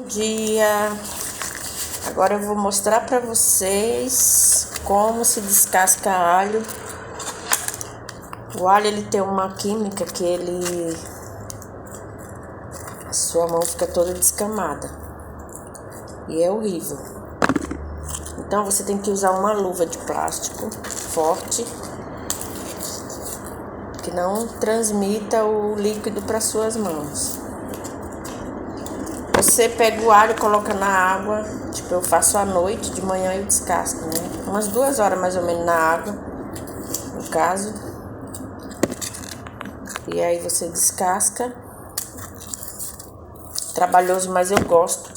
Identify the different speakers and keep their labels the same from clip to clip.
Speaker 1: dia! Agora eu vou mostrar para vocês como se descasca alho. O alho ele tem uma química que a sua mão fica toda descamada e é horrível. Então você tem que usar uma luva de plástico forte que não transmita o líquido para suas mãos. Você pega o alho e coloca na água, tipo eu faço à noite, de manhã eu descasco, né? Umas 2 horas mais ou menos na água, no caso. E aí você descasca. Trabalhoso, mas eu gosto.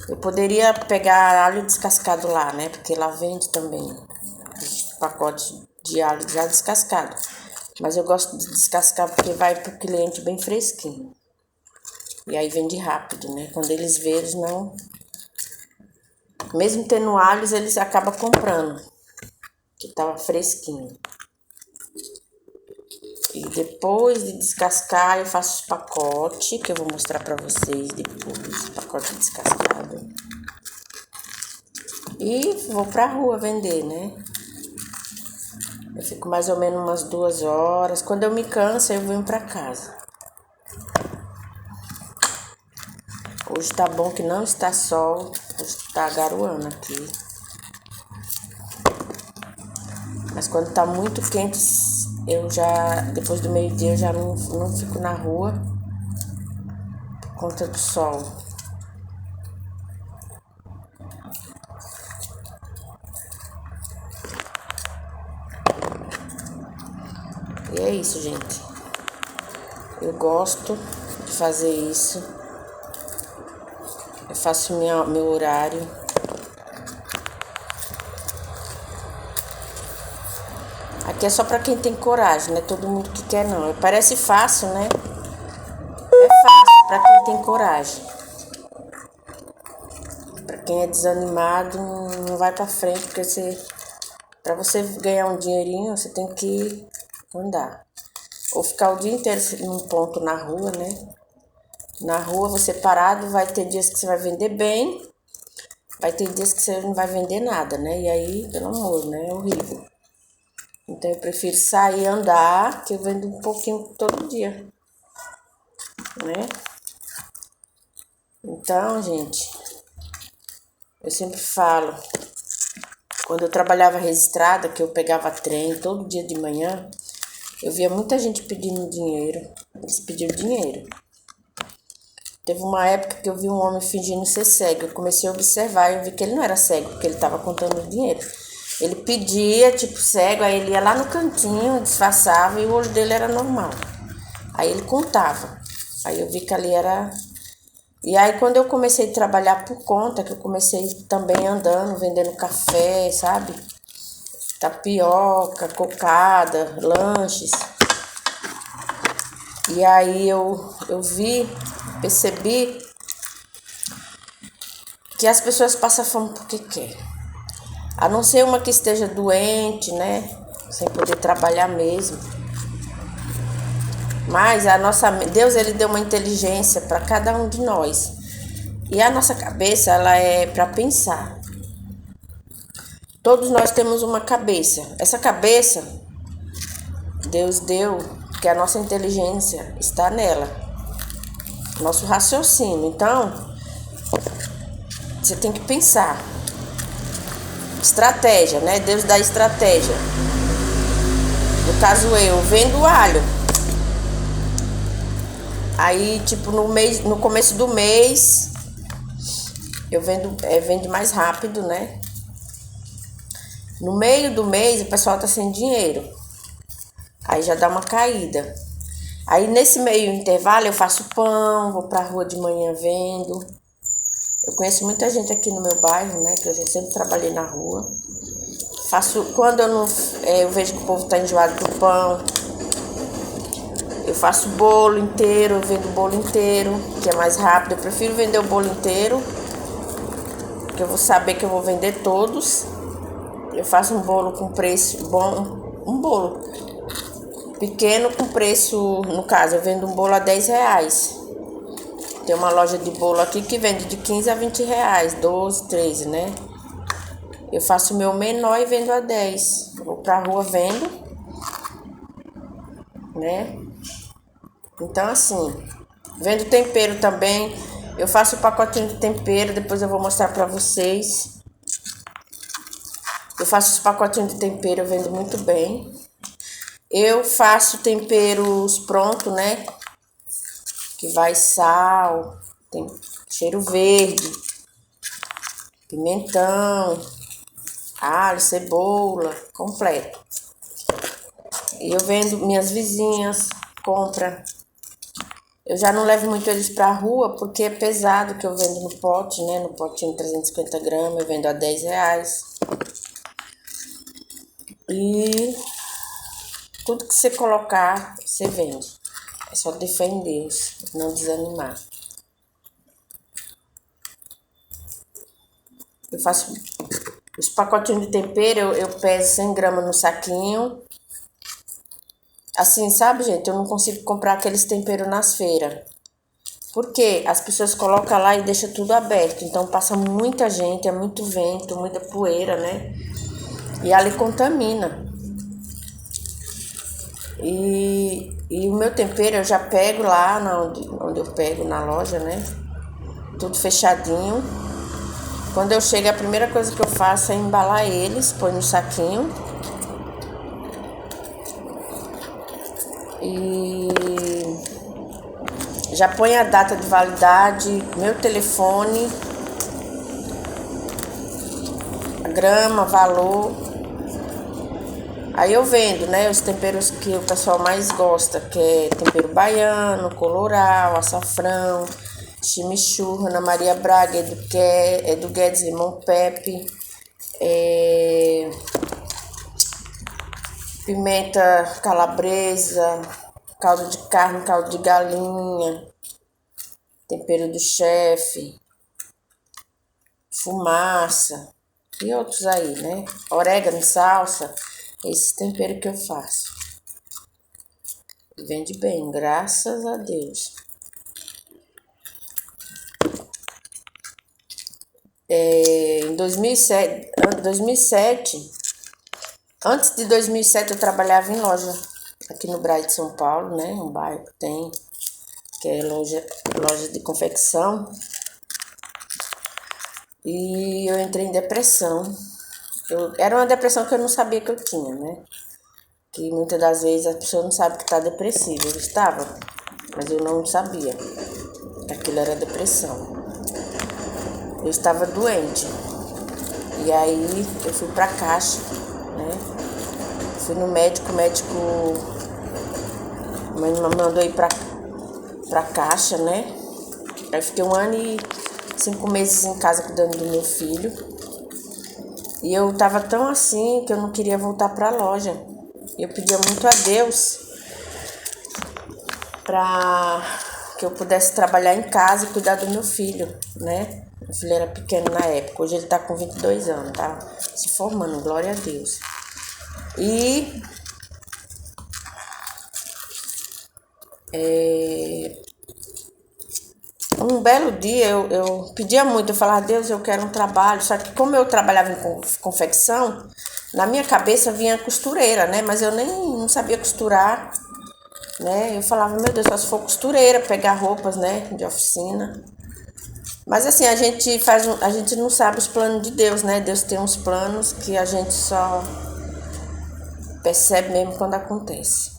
Speaker 1: Eu poderia pegar alho descascado lá, né? Porque lá vende também pacote de alho já descascado. Mas eu gosto de descascar porque vai pro cliente bem fresquinho. E aí vende rápido, né? Quando eles vêem, eles não... Mesmo tendo alhos, eles acabam comprando. Que tava fresquinho. E depois de descascar, eu faço os pacotes, que eu vou mostrar pra vocês depois. Pacote descascado. E vou pra rua vender, né? Eu fico mais ou menos umas 2 horas. Quando eu me canso, eu venho pra casa. Hoje tá bom que não está sol, hoje tá garoando aqui. Mas quando tá muito quente, depois do meio-dia, eu já não fico na rua por conta do sol. E é isso, gente. Eu gosto de fazer isso. Eu faço meu horário. Aqui é só pra quem tem coragem, não é todo mundo que quer não. Parece fácil, né? É fácil pra quem tem coragem. Pra quem é desanimado, não vai pra frente, porque pra você ganhar um dinheirinho, você tem que andar. Ou ficar o dia inteiro num ponto na rua, né? Na rua, você parado, vai ter dias que você vai vender bem, vai ter dias que você não vai vender nada, né? E aí, pelo amor, né? É horrível. Então, eu prefiro sair e andar, que eu vendo um pouquinho todo dia, né? Então, gente, eu sempre falo, quando eu trabalhava registrada, que eu pegava trem todo dia de manhã, eu via muita gente pedindo dinheiro, eles pediram dinheiro. Teve uma época que eu vi um homem fingindo ser cego. Eu comecei a observar e eu vi que ele não era cego, porque ele estava contando dinheiro. Ele pedia, tipo, cego, aí ele ia lá no cantinho, disfarçava e o olho dele era normal. Aí ele contava. Aí eu vi que ali era... E aí quando eu comecei a trabalhar por conta, que eu comecei também andando, vendendo café, sabe? Tapioca, cocada, lanches. E aí eu percebi que as pessoas passam fome porque quer. A não ser uma que esteja doente, né? Sem poder trabalhar mesmo. Mas Deus, ele deu uma inteligência para cada um de nós. E a nossa cabeça, ela é para pensar. Todos nós temos uma cabeça. Essa cabeça, Deus deu, que a nossa inteligência está nela. Nosso raciocínio. Então, você tem que pensar. Estratégia, né? Deus dá estratégia. No caso, eu vendo alho. Aí, tipo, no começo do mês, eu vendo mais rápido, né? No meio do mês, o pessoal tá sem dinheiro. Aí já dá uma caída. Aí, nesse meio intervalo, eu faço pão, vou pra rua de manhã vendo. Eu conheço muita gente aqui no meu bairro, né? Que eu sempre trabalhei na rua. Quando eu vejo que o povo tá enjoado do pão, eu faço bolo inteiro, eu vendo o bolo inteiro, que é mais rápido. Eu prefiro vender o bolo inteiro, porque eu vou saber que eu vou vender todos. Eu faço um bolo com preço bom, um bolo pequeno com preço, no caso, eu vendo um bolo a R$10. Tem uma loja de bolo aqui que vende de 15 a 20 reais, 12, 13, né? Eu faço o meu menor e vendo a 10. Vou pra rua, vendo, né? Então, assim, vendo tempero também. Eu faço o pacotinho de tempero, depois eu vou mostrar pra vocês. Eu faço os pacotinhos de tempero, eu vendo muito bem. Eu faço temperos pronto, né? Que vai sal, tem cheiro verde, pimentão, alho, cebola, completo. E eu vendo, minhas vizinhas compram. Eu já não levo muito eles pra rua, porque é pesado que eu vendo no pote, né? No potinho de 350 gramas, eu vendo a 10 reais. E tudo que você colocar, você vende. É só defender, não desanimar. Eu faço os pacotinhos de tempero, eu peso 100 gramas no saquinho. Assim, sabe, gente? Eu não consigo comprar aqueles temperos nas feiras. Porque as pessoas colocam lá e deixam tudo aberto. Então passa muita gente, é muito vento, muita poeira, né? E ali contamina. E o meu tempero eu já pego lá onde eu pego na loja, né? Tudo fechadinho. Quando eu chego, a primeira coisa que eu faço é embalar eles, põe no saquinho. E já põe a data de validade, meu telefone, a grama, valor. Aí eu vendo, né, os temperos que o pessoal mais gosta, que é tempero baiano, colorau, açafrão, chimichurri, Ana Maria Braga, do Guedes, limão pepe, pimenta calabresa, caldo de carne, caldo de galinha, tempero do chefe, fumaça e outros aí, né? Orégano, salsa, esse tempero que eu faço. Vende bem, graças a Deus. Em 2007, antes de 2007 eu trabalhava em loja aqui no Brás de São Paulo, né? Um bairro que tem, que é loja de confecção. E eu entrei em depressão. Era uma depressão que eu não sabia que eu tinha, né? Que muitas das vezes a pessoa não sabe que está depressiva. Eu estava, mas eu não sabia que aquilo era depressão. Eu estava doente. E aí eu fui pra Caixa, né? Fui no médico, o médico me mandou ir pra Caixa, né? Aí fiquei 1 ano e 5 meses em casa cuidando do meu filho. E eu tava tão assim que eu não queria voltar pra loja. Eu pedia muito a Deus pra que eu pudesse trabalhar em casa e cuidar do meu filho, né? Meu filho era pequeno na época, hoje ele tá com 22 anos, tá se formando, glória a Deus. E um belo dia eu pedia muito, eu falava, Deus, eu quero um trabalho. Só que como eu trabalhava em confecção, na minha cabeça vinha costureira, né? Mas eu nem não sabia costurar, né? Eu falava, meu Deus, só se for costureira, pegar roupas, né, de oficina. Mas assim, a gente não sabe os planos de Deus, né? Deus tem uns planos que a gente só percebe mesmo quando acontece.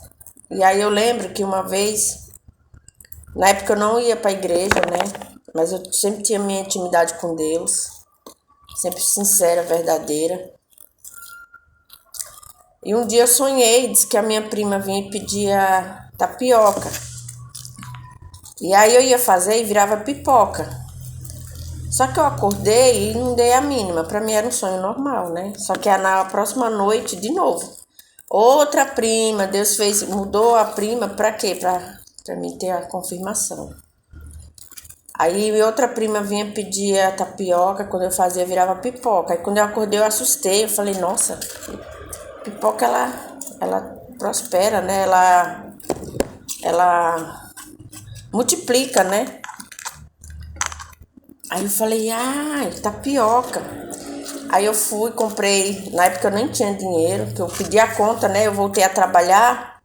Speaker 1: E aí eu lembro que uma vez, na época eu não ia para a igreja, né? Mas eu sempre tinha minha intimidade com Deus, sempre sincera, verdadeira. E um dia eu sonhei, disse que a minha prima vinha e pedia tapioca. E aí eu ia fazer e virava pipoca. Só que eu acordei e não dei a mínima. Pra mim era um sonho normal, né? Só que na próxima noite, de novo. Outra prima, Deus fez, mudou a prima pra quê? Pra mim ter a confirmação. Aí outra prima vinha pedir a tapioca, quando eu fazia virava pipoca. Aí quando eu acordei eu assustei, eu falei, nossa, pipoca ela prospera, né? Ela multiplica, né? Aí eu falei, tapioca. Aí eu fui, comprei, na época eu nem tinha dinheiro, que eu pedi a conta, né? Eu voltei a trabalhar.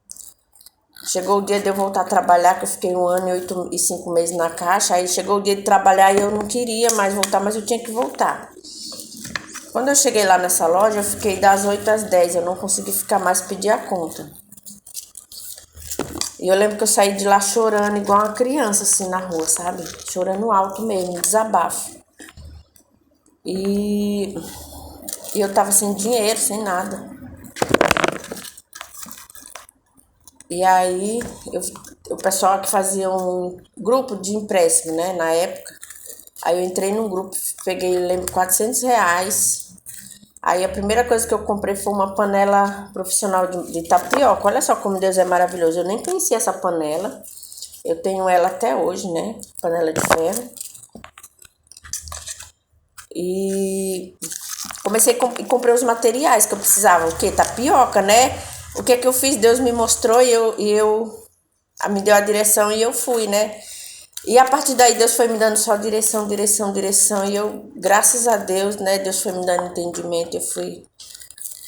Speaker 1: Chegou o dia de eu voltar a trabalhar, que eu fiquei 1 ano e 5 meses na Caixa. Aí chegou o dia de trabalhar e eu não queria mais voltar, mas eu tinha que voltar. Quando eu cheguei lá nessa loja, eu fiquei das 8 às 10. Eu não consegui ficar mais, pedir a conta. E eu lembro que eu saí de lá chorando, igual uma criança, assim, na rua, sabe? Chorando alto mesmo, desabafo. E eu tava sem dinheiro, sem nada. E aí, o pessoal que fazia um grupo de empréstimo, né, na época. Aí eu entrei num grupo, peguei, lembro, R$ 400. Aí a primeira coisa que eu comprei foi uma panela profissional de tapioca. Olha só como Deus é maravilhoso. Eu nem conhecia essa panela. Eu tenho ela até hoje, né? Panela de ferro. E comecei e comprei os materiais que eu precisava. O que? Tapioca, né? O que é que eu fiz? Deus me mostrou e me deu a direção e eu fui, né? E a partir daí Deus foi me dando só direção. E eu, graças a Deus, né? Deus foi me dando entendimento, eu fui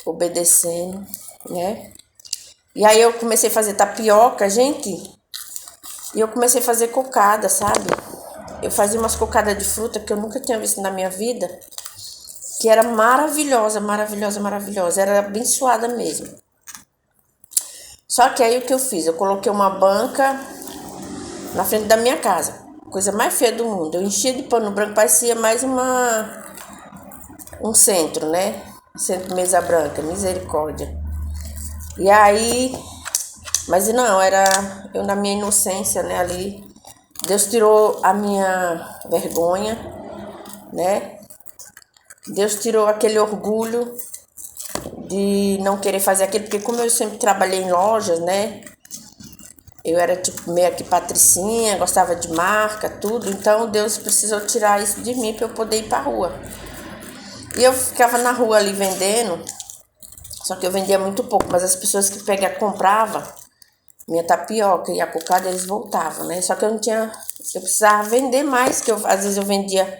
Speaker 1: obedecendo, né? E aí eu comecei a fazer tapioca, gente. E eu comecei a fazer cocada, sabe? Eu fazia umas cocadas de fruta que eu nunca tinha visto na minha vida. Que era maravilhosa, maravilhosa, maravilhosa. Era abençoada mesmo. Só que aí o que eu fiz? Eu coloquei uma banca na frente da minha casa. Coisa mais feia do mundo. Eu enchia de pano branco, parecia mais um centro, né? Centro mesa branca, misericórdia. E aí, mas não, era eu na minha inocência, né, ali. Deus tirou a minha vergonha, né? Deus tirou aquele orgulho de não querer fazer aquilo, porque como eu sempre trabalhei em lojas, né? Eu era tipo meio que patricinha, gostava de marca, tudo. Então Deus precisou tirar isso de mim para eu poder ir para a rua. E eu ficava na rua ali vendendo, só que eu vendia muito pouco, mas as pessoas que compravam minha tapioca e a cocada, eles voltavam, né? Só que eu precisava vender mais, que às vezes eu vendia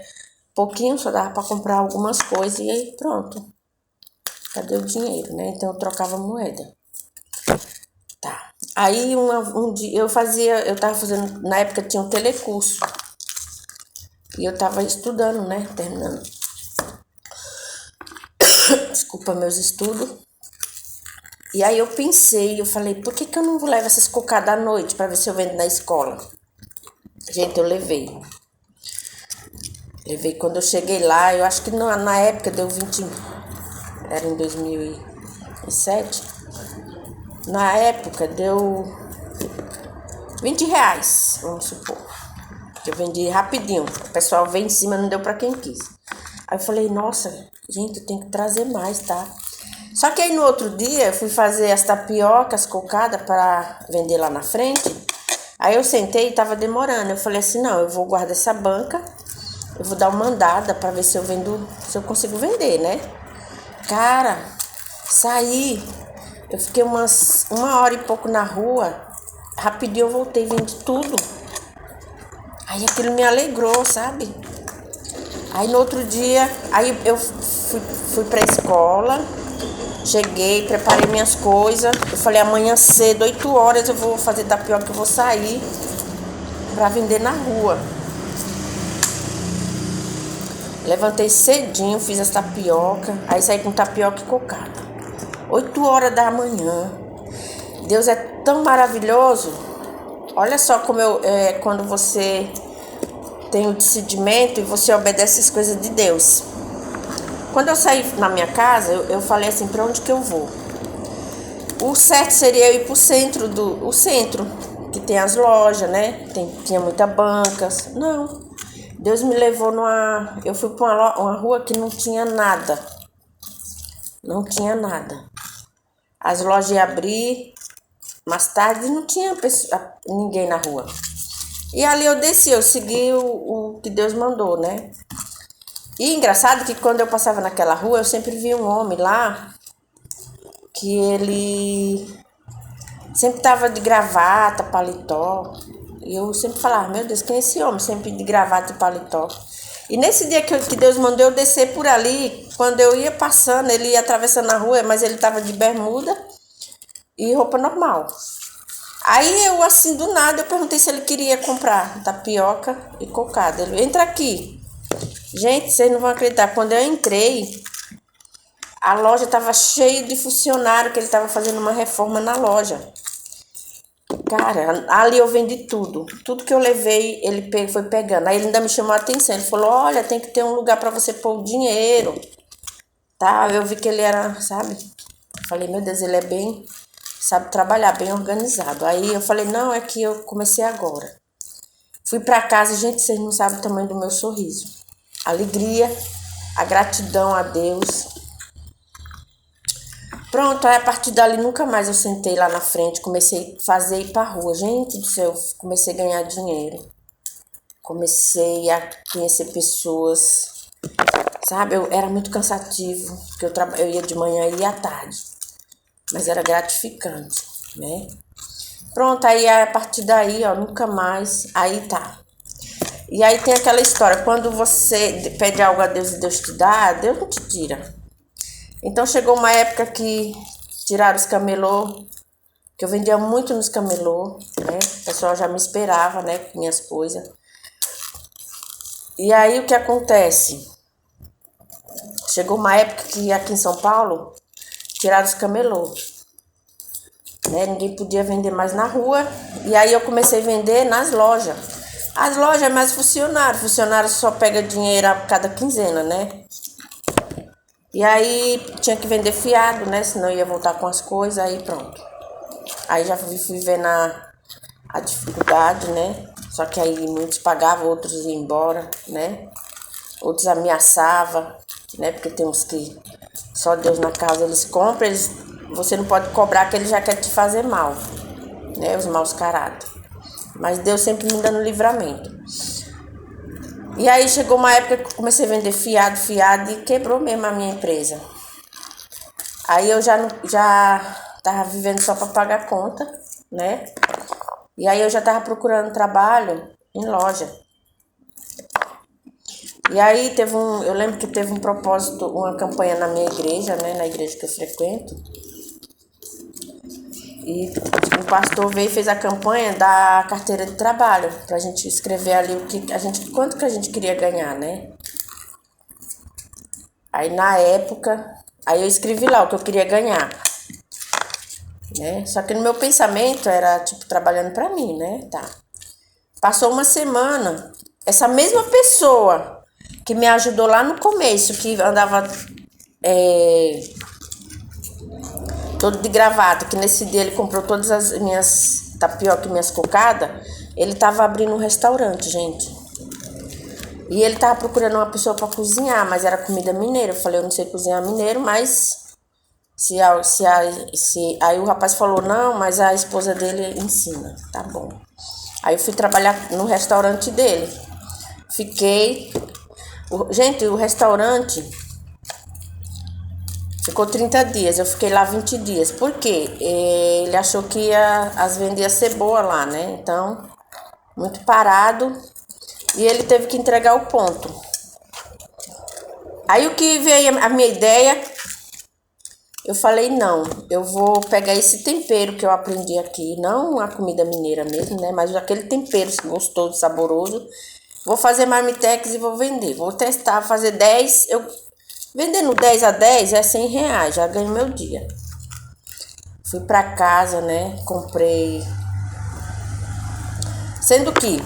Speaker 1: pouquinho, só dava para comprar algumas coisas e aí pronto. Cadê o dinheiro, né? Então eu trocava moeda. Tá. Aí um dia eu tava fazendo, na época tinha um telecurso. E eu tava estudando, né? Terminando. Desculpa meus estudos. E aí eu pensei, eu falei, por que eu não levo essas cocadas à noite para ver se eu vendo na escola? Gente, eu levei. Levei quando eu cheguei lá, eu acho que na época deu 20, era em 2007. Na época deu R$ 20, vamos supor. Eu vendi rapidinho. O pessoal veio em cima, não deu para quem quis. Aí eu falei, nossa, gente, eu tenho que trazer mais, tá? Só que aí no outro dia eu fui fazer as tapiocas cocadas para vender lá na frente. Aí eu sentei e tava demorando. Eu falei assim, não, eu vou guardar essa banca. Eu vou dar uma andada para ver se eu consigo vender, né? Cara, saí. Eu fiquei uma hora e pouco na rua. Rapidinho eu voltei, vendi tudo. Aí aquilo me alegrou, sabe? Aí no outro dia, aí eu fui pra escola. Cheguei, preparei minhas coisas. Eu falei, amanhã cedo, 8 horas, eu vou fazer tapioca, eu vou sair pra vender na rua. Levantei cedinho, fiz as tapioca. Aí saí com tapioca e cocada. 8 horas da manhã. Deus é tão maravilhoso. Olha só como quando você tem o discernimento e você obedece as coisas de Deus. Quando eu saí na minha casa, eu falei assim, pra onde que eu vou? O certo seria eu ir pro centro, o centro, que tem as lojas, né? Tinha muitas bancas. Não. Deus me levou eu fui pra uma rua que não tinha nada. Não tinha nada. As lojas iam abrir, mais tarde não tinha ninguém na rua. E ali eu desci, eu segui o que Deus mandou, né? E engraçado que quando eu passava naquela rua, eu sempre via um homem lá, que ele sempre tava de gravata, paletó. E eu sempre falava, meu Deus, quem é esse homem? Sempre de gravata e paletó. E nesse dia que Deus mandou eu descer por ali, quando eu ia passando, ele ia atravessando a rua, mas ele tava de bermuda e roupa normal. Aí eu, assim, do nada, eu perguntei se ele queria comprar tapioca e cocada. Ele, entra aqui. Gente, vocês não vão acreditar. Quando eu entrei, a loja tava cheia de funcionário, que ele tava fazendo uma reforma na loja. Cara, ali eu vendi tudo. Tudo que eu levei, ele foi pegando. Aí ele ainda me chamou a atenção. Ele falou, olha, tem que ter um lugar pra você pôr o dinheiro. Tá, eu vi que ele era, sabe? Falei, meu Deus, ele é bem, sabe trabalhar, bem organizado. Aí eu falei, não, é que eu comecei agora. Fui pra casa, gente, vocês não sabem o tamanho do meu sorriso. A alegria, a gratidão a Deus. Pronto, aí a partir dali nunca mais eu sentei lá na frente, comecei a fazer ir pra rua. Gente do céu, comecei a ganhar dinheiro. Comecei a conhecer pessoas, sabe? Era muito cansativo, porque eu ia de manhã e ia à tarde. Mas era gratificante, né? Pronto, aí a partir daí, ó, nunca mais, aí tá. E aí tem aquela história, quando você pede algo a Deus e Deus te dá, Deus não te tira. Então chegou uma época que tiraram os camelô, que eu vendia muito nos camelô, né? O pessoal já me esperava, né, com minhas coisas. E aí o que acontece? Chegou uma época que aqui em São Paulo tiraram os camelô, né? Ninguém podia vender mais na rua. E aí eu comecei a vender nas lojas. As lojas é mais funcionário. Funcionário só pega dinheiro a cada quinzena, né? E aí tinha que vender fiado, né? Senão ia voltar com as coisas, aí pronto. Aí já fui vendo a dificuldade, né? Só que aí muitos pagavam, outros iam embora, né? Outros ameaçavam, né? Porque tem uns que só Deus na casa eles compram, você não pode cobrar que ele já quer te fazer mal, né? Os maus caráter. Mas Deus sempre me dando livramento. E aí chegou uma época que eu comecei a vender fiado e quebrou mesmo a minha empresa. Aí eu já tava vivendo só para pagar conta, né? E aí eu já tava procurando trabalho em loja. E aí eu lembro que teve um propósito, uma campanha na minha igreja, né? Na igreja que eu frequento. E o pastor veio e fez a campanha da carteira de trabalho, pra gente escrever ali quanto que a gente queria ganhar, né? Aí na época, aí eu escrevi lá o que eu queria ganhar, né? Só que no meu pensamento era, tipo, trabalhando pra mim, né? Tá. Passou uma semana, essa mesma pessoa que me ajudou lá no começo, que andava todo de gravata, que nesse dia ele comprou todas as minhas tapioca e minhas cocadas, ele tava abrindo um restaurante, gente. E ele tava procurando uma pessoa para cozinhar, mas era comida mineira. Eu falei, eu não sei cozinhar mineiro, mas aí o rapaz falou, não, mas a esposa dele ensina. Tá bom. Aí eu fui trabalhar no restaurante dele. Fiquei... Gente, o restaurante ficou 30 dias, eu fiquei lá 20 dias. Por quê? Ele achou que as vendas iam ser boas lá, né? Então, muito parado. E ele teve que entregar o ponto. Aí o que veio a minha ideia, eu falei, não, eu vou pegar esse tempero que eu aprendi aqui, não a comida mineira mesmo, né? Mas aquele tempero gostoso, saboroso. Vou fazer marmitex e vou vender. Vou testar, fazer 10. Vendendo 10 a 10 é R$100, já ganho meu dia. Fui pra casa, né? Comprei. Sendo que,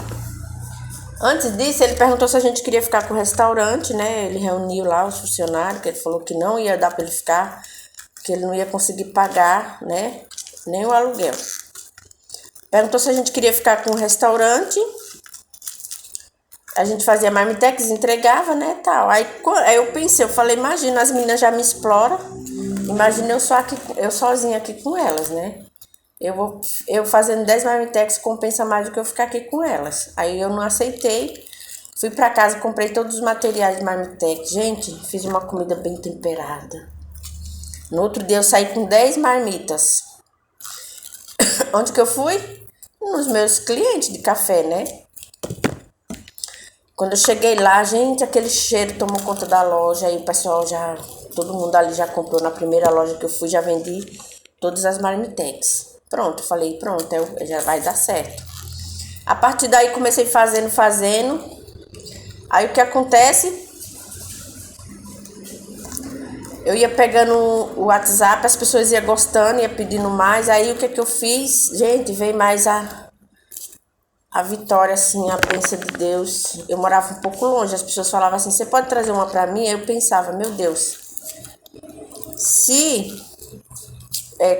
Speaker 1: antes disso, ele perguntou se a gente queria ficar com o restaurante, né? Ele reuniu lá os funcionários, que ele falou que não ia dar pra ele ficar, que ele não ia conseguir pagar, né? Nem o aluguel. Perguntou se a gente queria ficar com o restaurante. A gente fazia marmitex, entregava, né, tal. Aí eu pensei, eu falei, imagina, as meninas já me exploram. Imagina eu sozinha aqui com elas, né? Eu fazendo 10 marmitex compensa mais do que eu ficar aqui com elas. Aí eu não aceitei. Fui pra casa, comprei todos os materiais de marmitex. Gente, fiz uma comida bem temperada. No outro dia eu saí com 10 marmitas. Onde que eu fui? Nos meus clientes de café, né? Quando eu cheguei lá, gente, aquele cheiro tomou conta da loja. Aí o pessoal já, todo mundo ali já comprou na primeira loja que eu fui, já vendi todas as marmitex. Pronto, falei, pronto, já vai dar certo. A partir daí comecei fazendo. Aí o que acontece? Eu ia pegando o WhatsApp, as pessoas iam gostando, ia pedindo mais. Aí o que eu fiz? Gente, veio mais a vitória, assim, a bênção de Deus. Eu morava um pouco longe, as pessoas falavam assim, você pode trazer uma pra mim? Aí eu pensava, meu Deus, se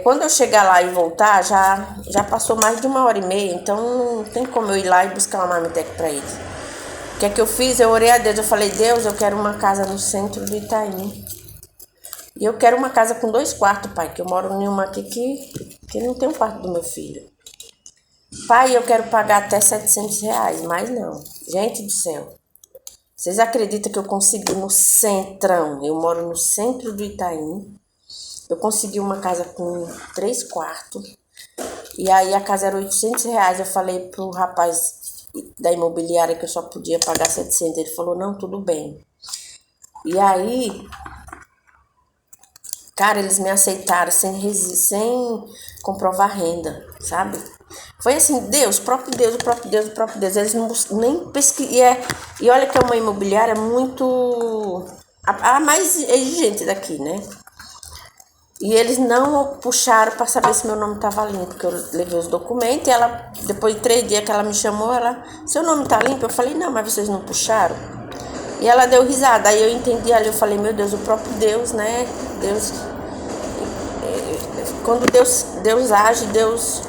Speaker 1: quando eu chegar lá e voltar, já passou mais de 1h30, então não tem como eu ir lá e buscar uma marmitex pra eles. O que é que eu fiz? Eu orei a Deus, eu falei, Deus, eu quero uma casa no centro do Itaim. E eu quero uma casa com 2 quartos, pai, que eu moro em uma aqui que não tem um quarto do meu filho. Pai, eu quero pagar até R$ 700, mas não. Gente do céu, vocês acreditam que eu consegui no centrão? Eu moro no centro do Itaim. Eu consegui uma casa com 3 quartos. E aí a casa era R$ 800. Eu falei pro rapaz da imobiliária que eu só podia pagar 700. Ele falou, não, tudo bem. E aí, cara, eles me aceitaram sem comprovar renda, sabe? Foi assim, Deus, o próprio Deus, o próprio Deus, o próprio Deus. Eles não nem pesquisam. E olha que é uma imobiliária muito... a mais exigente daqui, né? E eles não puxaram para saber se meu nome estava limpo, porque eu levei os documentos e ela, depois de 3 dias que ela me chamou, seu nome tá limpo? Eu falei, não, mas vocês não puxaram? E ela deu risada, aí eu entendi ali, eu falei, meu Deus, o próprio Deus, né? Deus, quando Deus age, Deus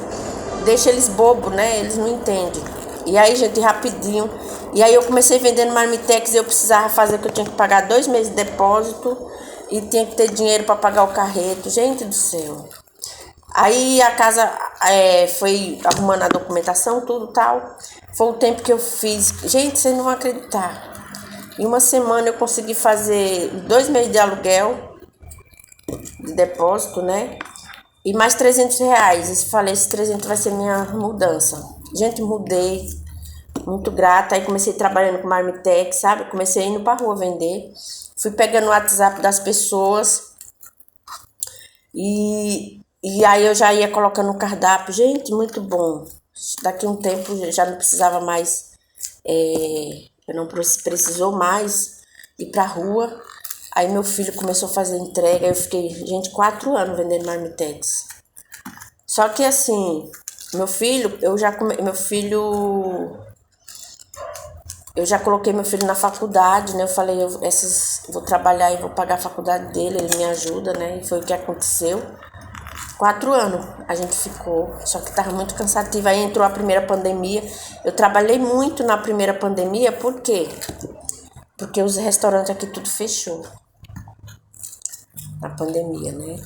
Speaker 1: deixa eles bobos, né? Eles não entendem. E aí, gente, rapidinho. E aí eu comecei vendendo marmitex e eu precisava fazer que eu tinha que pagar 2 meses de depósito e tinha que ter dinheiro para pagar o carreto. Gente do céu. Aí a casa foi arrumando a documentação, tudo tal. Foi o tempo que eu fiz. Gente, vocês não vão acreditar. Em uma semana eu consegui fazer 2 meses de aluguel, de depósito, né? E mais R$ 300. Eu falei, esse 300 vai ser minha mudança. Gente, mudei. Muito grata. Aí comecei trabalhando com marmitex, sabe? Comecei indo pra rua vender. Fui pegando o WhatsApp das pessoas. E aí eu já ia colocando o cardápio. Gente, muito bom. Daqui a um tempo eu já não precisava mais... eu não precisou mais ir pra rua. Aí meu filho começou a fazer entrega. Eu fiquei, gente, 4 anos vendendo marmitex. Só que assim, meu filho, eu já coloquei meu filho na faculdade, né? Eu falei, vou trabalhar e vou pagar a faculdade dele, ele me ajuda, né? E foi o que aconteceu. 4 anos a gente ficou, só que tava muito cansativo. Aí entrou a primeira pandemia. Eu trabalhei muito na primeira pandemia, por quê? Porque os restaurantes aqui tudo fechou. Na pandemia, né?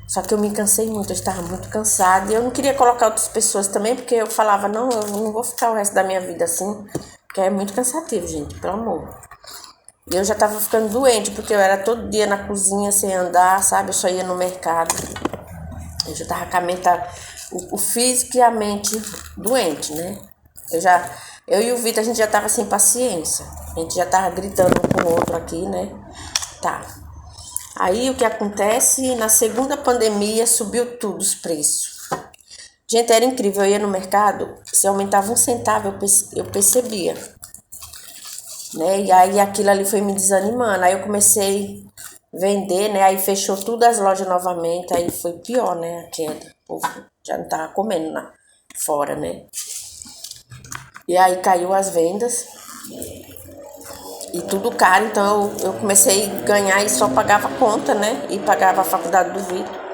Speaker 1: Só que eu me cansei muito, eu estava muito cansada. E eu não queria colocar outras pessoas também, porque eu falava, não, eu não vou ficar o resto da minha vida assim, porque é muito cansativo, gente, pelo amor. E eu já estava ficando doente, porque eu era todo dia na cozinha sem andar, sabe? Eu só ia no mercado. Eu já estava com a mente, o físico e a mente doente, né? Eu e o Vitor, a gente já estava sem paciência. A gente já estava gritando um com o outro aqui, né? Tá. Aí o que acontece, na segunda pandemia subiu tudo os preços. Gente, era incrível, eu ia no mercado, se aumentava 1 centavo, eu percebia. Né? E aí aquilo ali foi me desanimando, aí eu comecei a vender, né? Aí fechou todas as lojas novamente, aí foi pior, né? A queda, o povo já não tava comendo fora, né? E aí caiu as vendas. E tudo caro, então eu comecei a ganhar e só pagava a conta, né? E pagava a faculdade do Vitor.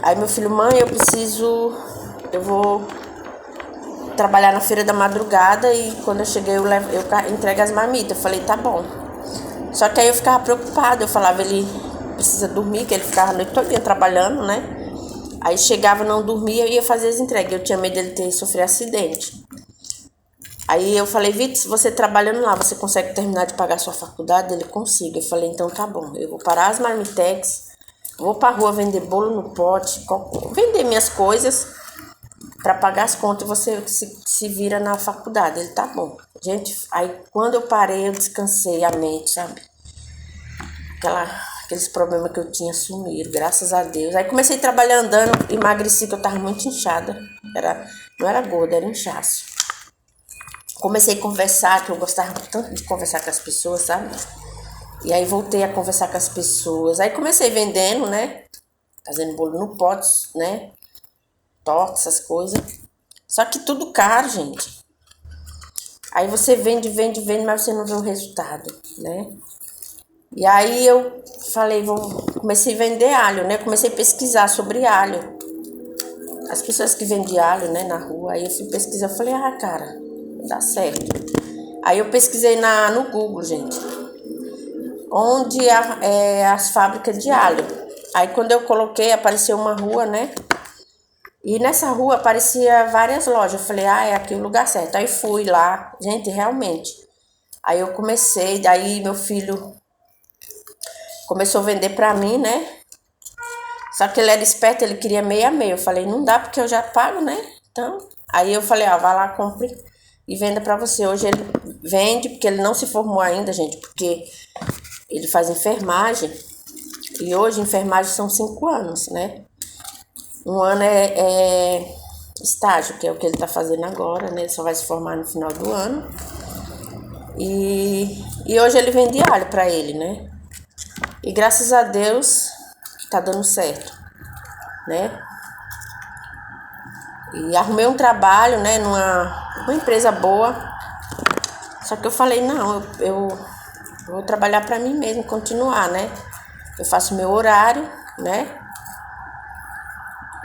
Speaker 1: Aí meu filho, mãe, eu vou trabalhar na feira da madrugada e quando eu cheguei eu entrego as marmitas. Eu falei, tá bom. Só que aí eu ficava preocupada, eu falava, ele precisa dormir, que ele ficava a noite toda trabalhando, né? Aí chegava, não dormia e ia fazer as entregas. Eu tinha medo dele ter sofrido acidente. Aí eu falei, Vitor, se você trabalhando lá, você consegue terminar de pagar sua faculdade? Ele consiga. Eu falei, então tá bom, eu vou parar as marmitex, vou pra rua vender bolo no pote, vender minhas coisas para pagar as contas. E você, se vira na faculdade. Ele tá bom. Gente, aí quando eu parei, eu descansei a mente, sabe? Aqueles problemas que eu tinha sumiram, graças a Deus. Aí comecei a trabalhar andando, emagreci, que eu tava muito inchada. Não era gorda, era inchaço. Comecei a conversar, que eu gostava tanto de conversar com as pessoas, sabe? E aí voltei a conversar com as pessoas. Aí comecei vendendo, né? Fazendo bolo no pote, né? Torta, essas coisas. Só que tudo caro, gente. Aí você vende, mas você não vê o resultado, né? E aí eu falei, comecei a vender alho, né? Comecei a pesquisar sobre alho. As pessoas que vendem alho, né, na rua. Aí eu fui pesquisar, falei, cara, dá certo. Aí eu pesquisei no Google, gente. Onde as fábricas de alho. Aí quando eu coloquei, apareceu uma rua, né? E nessa rua aparecia várias lojas. Eu falei, é aqui o lugar certo. Aí fui lá, gente, realmente. Aí eu comecei, daí meu filho começou a vender pra mim, né? Só que ele era esperto, ele queria meio a meio. Eu falei, não dá porque eu já pago, né? Então, aí eu falei, vai lá, compre e venda pra você. Hoje ele vende, porque ele não se formou ainda, gente, porque ele faz enfermagem. E hoje enfermagem são 5 anos, né? 1 ano é estágio, que é o que ele tá fazendo agora, né? Ele só vai se formar no final do ano. E hoje ele vende alho pra ele, né? E graças a Deus tá dando certo, né? E arrumei um trabalho, né? Numa empresa boa. Só que eu falei, não, eu vou trabalhar pra mim mesmo, continuar, né? Eu faço meu horário, né?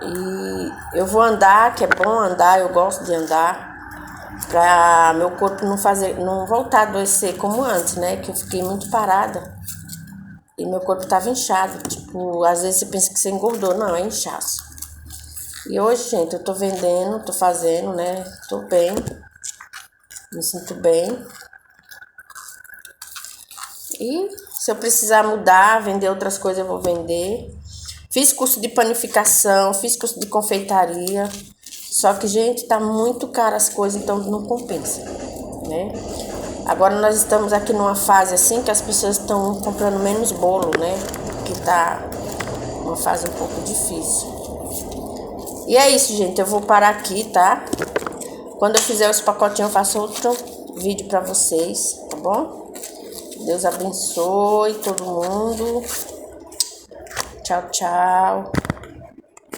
Speaker 1: E eu vou andar, que é bom andar, eu gosto de andar. Pra meu corpo não voltar a adoecer como antes, né? Que eu fiquei muito parada. E meu corpo tava inchado. Tipo, às vezes você pensa que você engordou. Não, é inchaço. E hoje, gente, eu tô vendendo, tô fazendo, né? Tô bem. Me sinto bem. E se eu precisar mudar, vender outras coisas, eu vou vender. Fiz curso de panificação, fiz curso de confeitaria. Só que, gente, tá muito caro as coisas, então não compensa, né? Agora nós estamos aqui numa fase assim que as pessoas estão comprando menos bolo, né? Que tá uma fase um pouco difícil. E é isso, gente. Eu vou parar aqui, tá? Quando eu fizer os pacotinhos, eu faço outro vídeo pra vocês, tá bom? Deus abençoe todo mundo. Tchau, tchau.